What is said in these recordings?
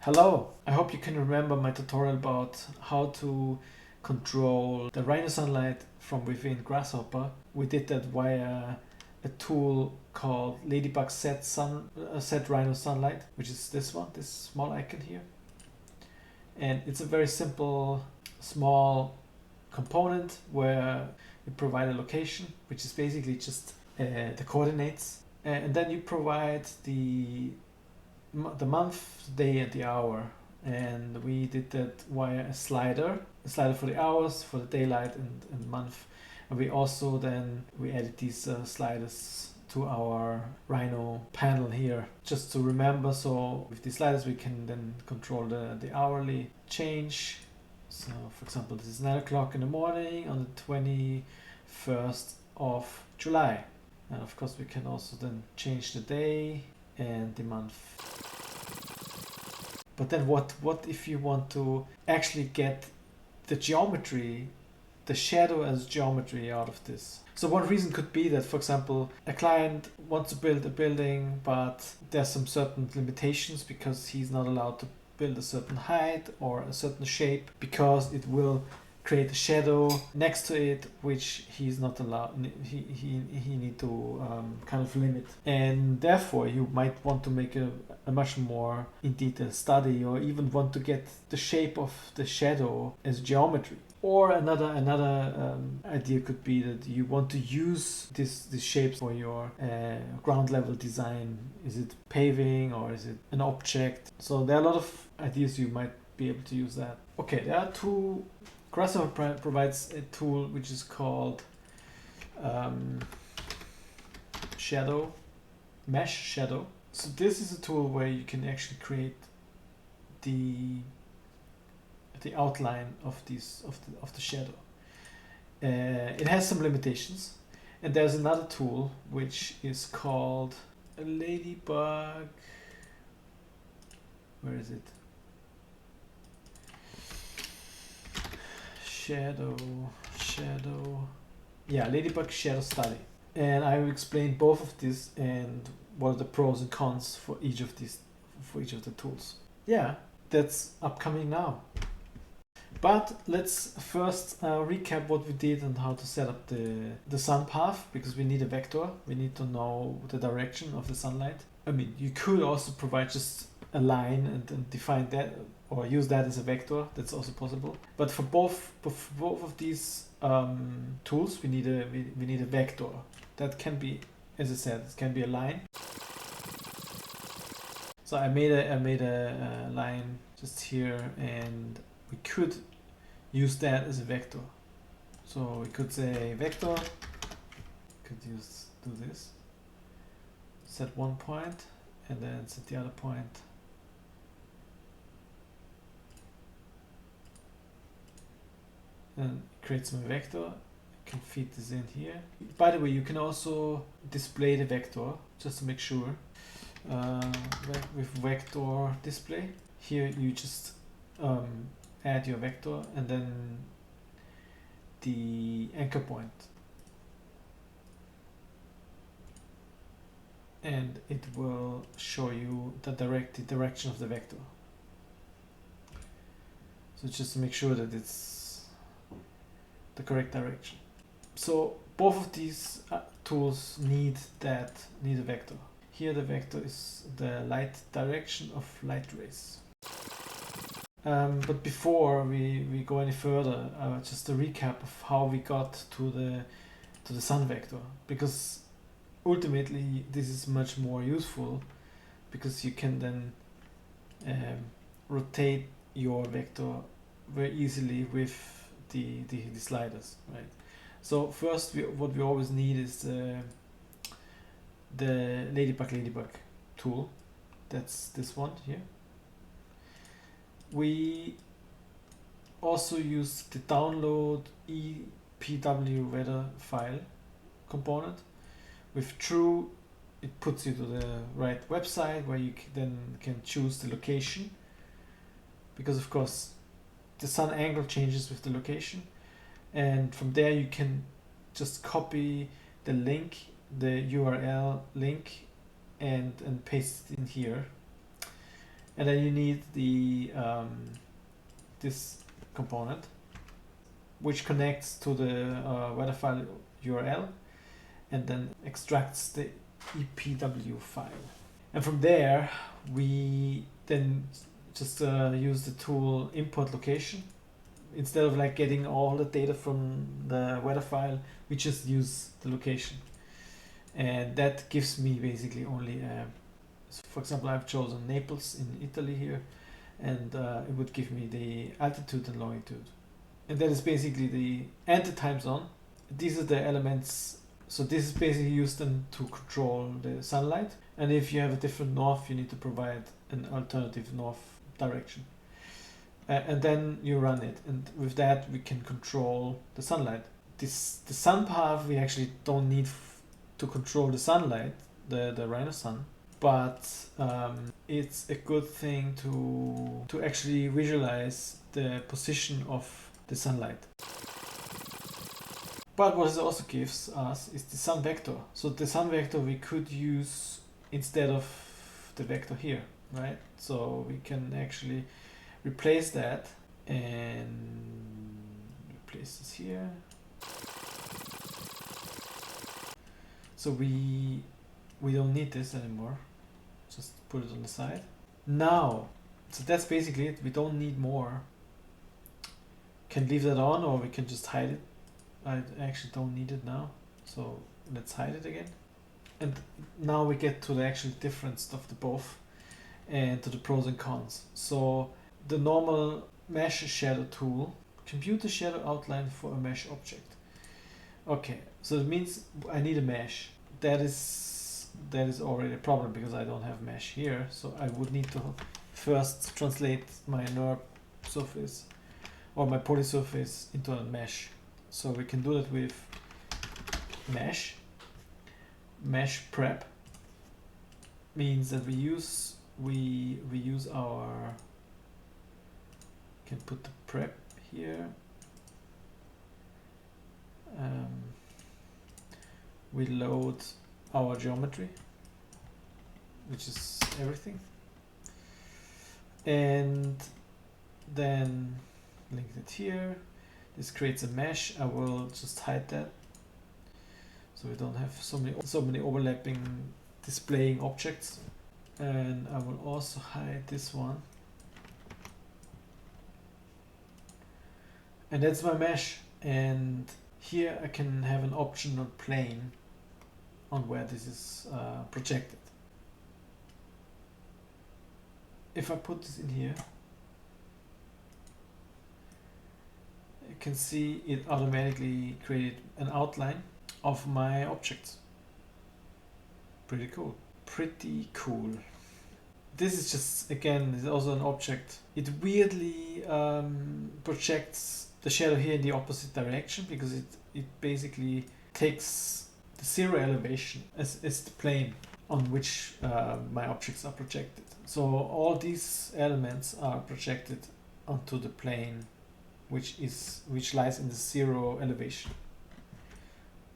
Hello, I hope you can remember my tutorial about how to control the Rhino sunlight from within Grasshopper. We did that via a tool called Ladybug set Rhino sunlight, which is this one, this small icon here. And it's a very simple, small component where you provide a location, which is basically just the coordinates. And then you provide the month, day, and the hour, and we did that via a slider for the hours, for the daylight and month. And we also then we added these sliders to our Rhino panel here, just to remember. So with these sliders we can then control the hourly change. So for example, this is 9 o'clock in the morning on the 21st of July. And of course we can also then change the day and the month. But then what if you want to actually get the geometry, the shadow as geometry out of this? So one reason could be that, for example, a client wants to build a building, but there's some certain limitations because he's not allowed to build a certain height or a certain shape because it will create a shadow next to it, which he's not allowed. He need to kind of limit, and therefore you might want to make a much more in detail study, or even want to get the shape of the shadow as geometry. Or another idea could be that you want to use these shapes for your ground level design. Is it paving or is it an object? So there are a lot of ideas you might be able to use that. Okay, there are two. Grasshopper provides a tool which is called Mesh Shadow. So this is a tool where you can actually create the outline of the shadow. It has some limitations, and there's another tool which is called a Ladybug. Where is it? Yeah, Ladybug Shadowstudy. And I will explain both of these and what are the pros and cons for each of the tools. Yeah, that's upcoming now. But let's first recap what we did and how to set up the sun path, because we need a vector. We need to know the direction of the sunlight. I mean, you could also provide just a line and define that, or use that as a vector. That's also possible. But for both of these tools, we need a vector. That can be, as I said, it can be a line. So I made a line just here, and we could use that as a vector. So we could say vector. Could do this. Set one point, and then set the other point. And creates my vector. I can feed this in here. By the way, you can also display the vector just to make sure. With vector display, here you just add your vector and then the anchor point, and it will show you the direction of the vector. So just to make sure that it's the correct direction. So both of these tools need a vector. Here the vector is the light direction of light rays. But before we go any further, just a recap of how we got to the sun vector, because ultimately this is much more useful, because you can then rotate your vector very easily with the sliders, right? So first, what we always need is the ladybug tool. That's this one here. We also use the download EPW weather file component. With true, it puts you to the right website where you then can choose the location, because of course the sun angle changes with the location, and from there you can just copy the link, the URL link, and paste it in here. And then you need the this component, which connects to the weather file URL and then extracts the EPW file. And from there, we then just use the tool import location. Instead of like getting all the data from the weather file, we just use the location. And that gives me basically only, so for example, I've chosen Naples in Italy here, and it would give me the altitude and longitude. And that is basically and the time zone. These are the elements. So this is basically used then to control the sunlight. And if you have a different north, you need to provide an alternative north direction. And then you run it. And with that, we can control the sunlight. The sun path, we actually don't need to control the sunlight, the Rhino sun. But it's a good thing to actually visualize the position of the sunlight. But what it also gives us is the sun vector. So the sun vector we could use instead of the vector here, right? So we can actually replace that and replace this here. So we don't need this anymore. Just put it on the side. Now, so that's basically it. We don't need more. Can leave that on, or we can just hide it. I actually don't need it now, so let's hide it again. And now we get to the actual difference of the both and to the pros and cons. So the normal mesh shadow tool, compute a shadow outline for a mesh object. Okay, so it means I need a mesh. That is already a problem because I don't have mesh here. So I would need to first translate my NURB surface or my poly surface into a mesh. So we can do that with mesh prep. Means that we use our, can put the prep here. We load our geometry, which is everything, and then link it here. This creates a mesh. I will just hide that so we don't have so many overlapping displaying objects. And I will also hide this one. And that's my mesh. And here I can have an optional plane on where this is projected. If I put this in here, you can see it automatically created an outline of my objects. Pretty cool. Pretty cool. This is just, again, is also an object. It weirdly projects the shadow here in the opposite direction because it basically takes the zero elevation as the plane on which my objects are projected. So all these elements are projected onto the plane which lies in the zero elevation,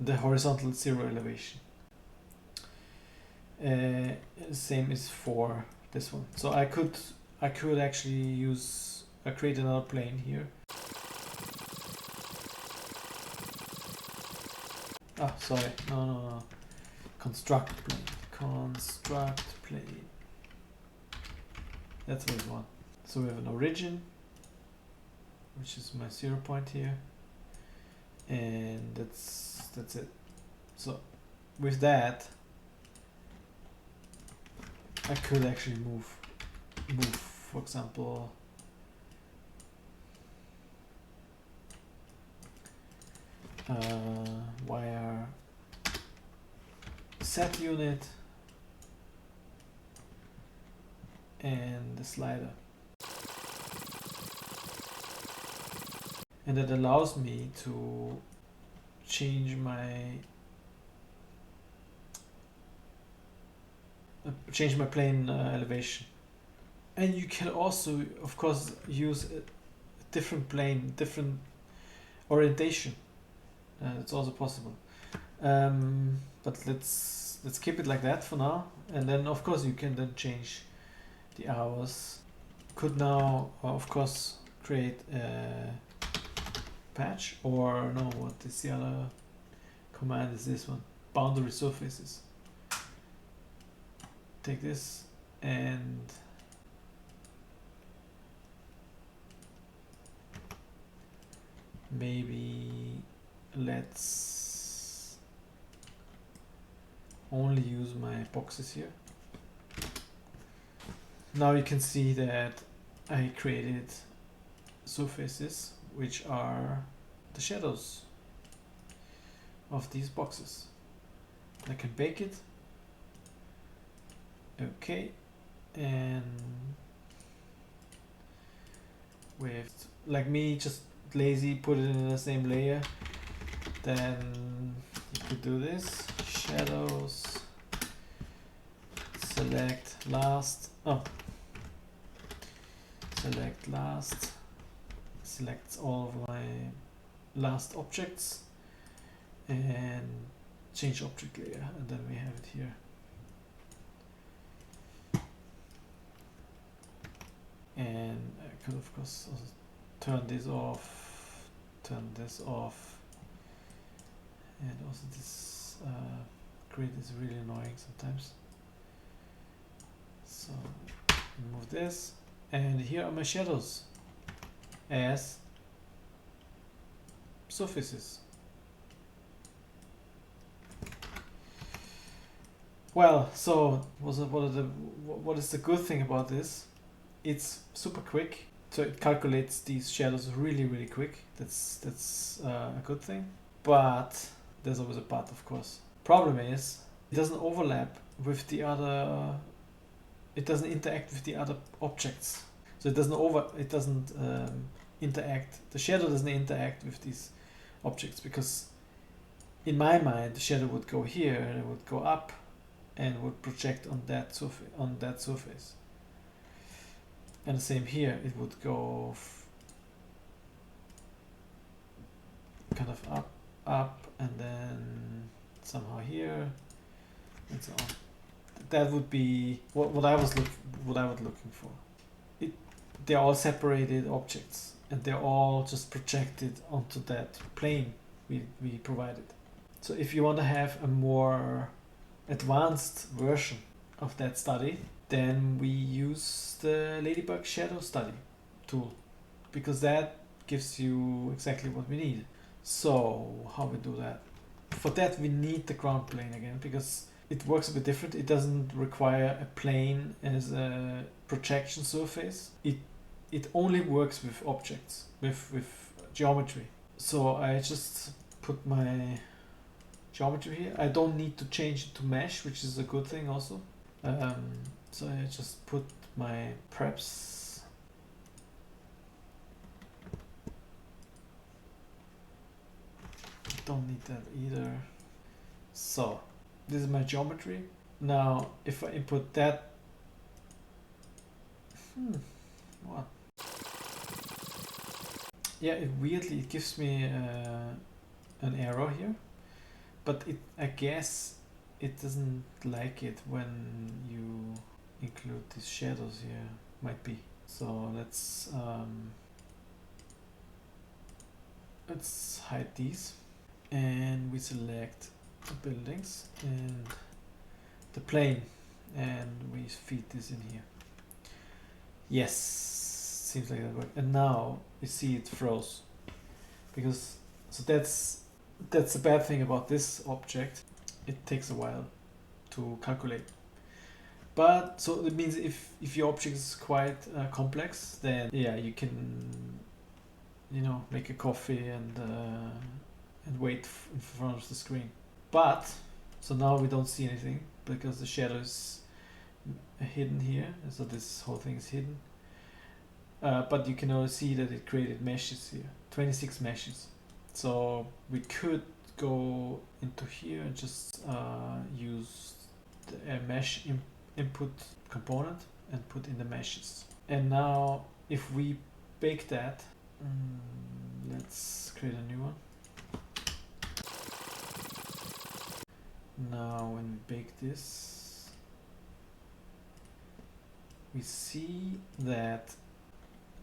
the horizontal zero elevation. Same is for this one. So I could actually create another plane here. Ah, sorry, no. Construct plane. That's what we want. So we have an origin, which is my 0 point here, and that's it. So with that, I could actually move, for example, wire set unit and the slider, and that allows me to change my plane elevation. And you can also, of course, use a different plane, different orientation. It's also possible. But let's keep it like that for now. And then, of course, you can then change the hours. Could now, of course, create a patch, or no, what is the other command? Is this one? Boundary surfaces. Take this and maybe let's only use my boxes here. Now you can see that I created surfaces which are the shadows of these boxes. I can bake it. Okay, and with, like me, just lazy, put it in the same layer, then you could do this. Shadows, select last, select last, selects all of my last objects, and change object layer, and then we have it here. And I could of course also turn this off, and also this grid is really annoying sometimes. So remove this, and here are my shadows as surfaces. Well, so what is the good thing about this? It's super quick, so it calculates these shadows really quick. That's a good thing, but there's always a but, of course. Problem is it doesn't overlap with the other. It doesn't interact with the other objects, so it doesn't interact. The shadow doesn't interact with these objects, because in my mind the shadow would go here and it would go up and would project on that surface. And the same here, it would go kind of up, and then somehow here, and so on. That would be what I was looking for. They're all separated objects, and they're all just projected onto that plane we provided. So if you want to have a more advanced version of that study, then we use the Ladybug shadowstudy tool, because that gives you exactly what we need. So how we do that? For that we need the ground plane again, because it works a bit different. It doesn't require a plane as a projection surface. It only works with objects, with geometry. So I just put my geometry here. I don't need to change it to mesh, which is a good thing also. So I just put my preps. Don't need that either. So this is my geometry. Now if I input that, what? Yeah, it weirdly it gives me an error here, but I guess it doesn't like it when you include these shadows here. Might be. So let's hide these, and we select the buildings and the plane, and we feed this in here. Yes, seems like that worked. And now you see it froze, because that's the bad thing about this object. It takes a while to calculate. But so it means if your object is quite complex, then yeah, you can make a coffee and wait in front of the screen. But so now we don't see anything because the shadow is hidden here, so this whole thing is hidden. But you can also see that it created meshes here, 26 meshes. So we could go into here and just use the mesh input component and put in the meshes. And now if we bake that, let's create a new one. Now when we bake this, we see that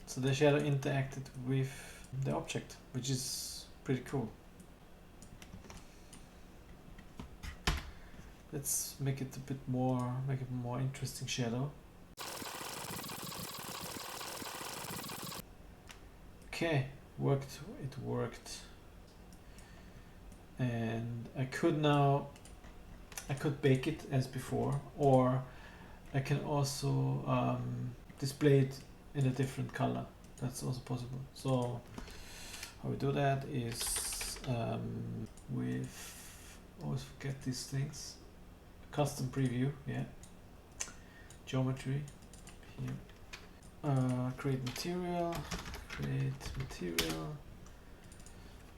so the shadow interacted with the object, which is pretty cool. Let's make it a bit more, make it a more interesting shadow. Okay, worked, it worked. And I could bake it as before, or I can also display it in a different color. That's also possible. So how we do that is with, always forget these things, custom preview, yeah, geometry here, create material,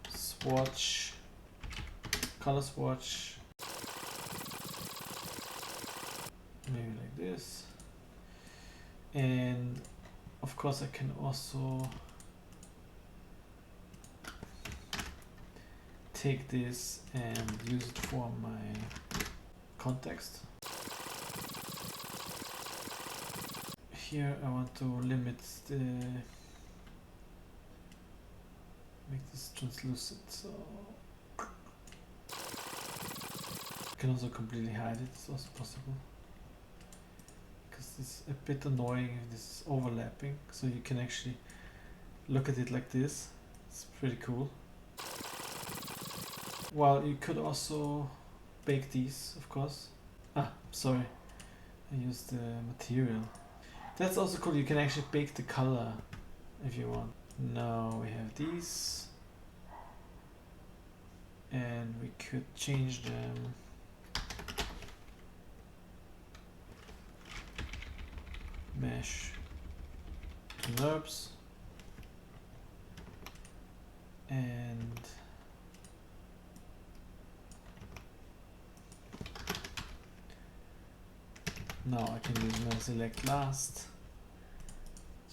swatch, color swatch, maybe like this. And of course I can also take this and use it for my context. Here I want to limit the, make this translucent, so I can also completely hide it, it's also possible. Because it's a bit annoying if this is overlapping, so you can actually look at it like this. It's pretty cool. Well, you could also bake these, of course. Ah, sorry, I used the material. That's also cool, you can actually bake the color if you want. Now we have these, and we could change them. Mesh to NURBS, and now I can use my select last,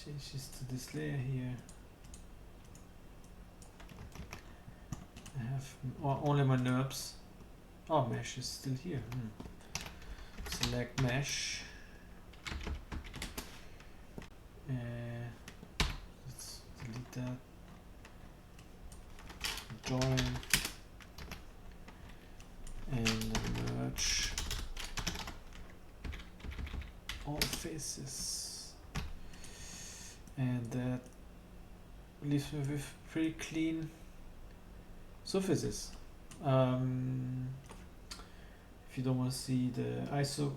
change this to this layer here. I have only my NURBS. Oh, mesh is still here. Select mesh. Let's delete that. Join and merge all faces, and that leaves me with pretty clean surfaces. If you don't want to see the ISO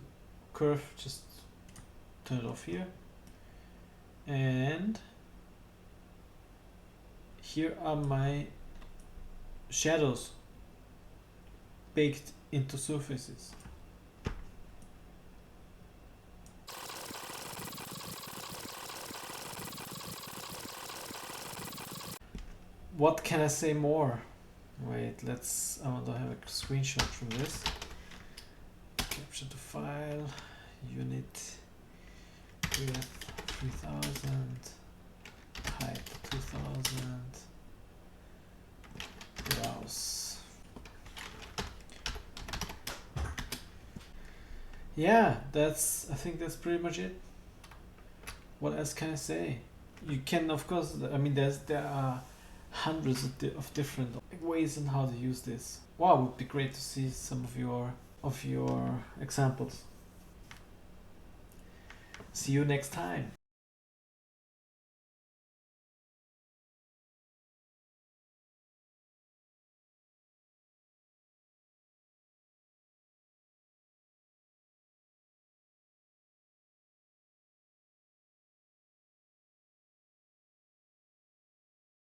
curve, just turn it off here. And here are my shadows baked into surfaces. What can I say more? Wait, I want to have a screenshot from this. Capture to file, unit width 3000, height 2000, browse. Yeah, I think that's pretty much it. What else can I say? You can, of course, I mean, there are hundreds of different ways on how to use this. Wow, it would be great to see some of your examples. See you next time.